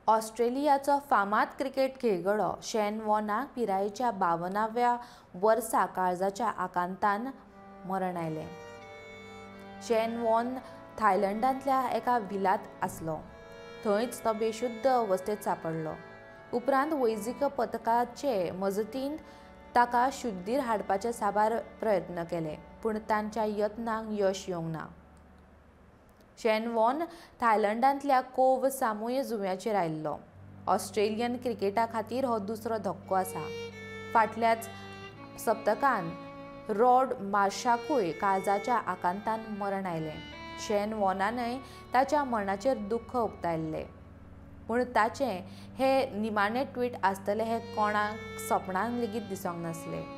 ऑस्ट्रेलियाचो फामाद क्रिकेट खेळगडो शेन वॉर्नाक पिरायेच्या 52व्या वर्सा काळजाच्या आकांतान मरण आयलें. शेन वॉर्न थायलंडांतल्या एका व्हिलांत आसलो. थंयच तो बेशुद्ध अवस्थेंत सांपडलो. उपरांत वैजकी पथकाचे मजतीन ताका शुद्धीर हाडपाचे साबार प्रयत्न केले, पूण तांच्या यत्नांक यश येवंक ना. शेन वॉर्न थायलंडांतल्या कोव सामूय जुंव्याचेर आयिल्लो. ऑस्ट्रेलियन क्रिकेटा खातीर हो दुसरो धक्को आसा. फाटल्याच सप्तकांत रॉड मार्शाकूय काळजाच्या आकांतान मरण आयलें. शेन वॉर्नानय ताच्या मरणाचेर दुख्ख उक्तायल्लें, पूण ताचें हें निमाणें ट्वीट आसतलें हें कोणाक सपनांत लेगीत दिसूंक नासलें.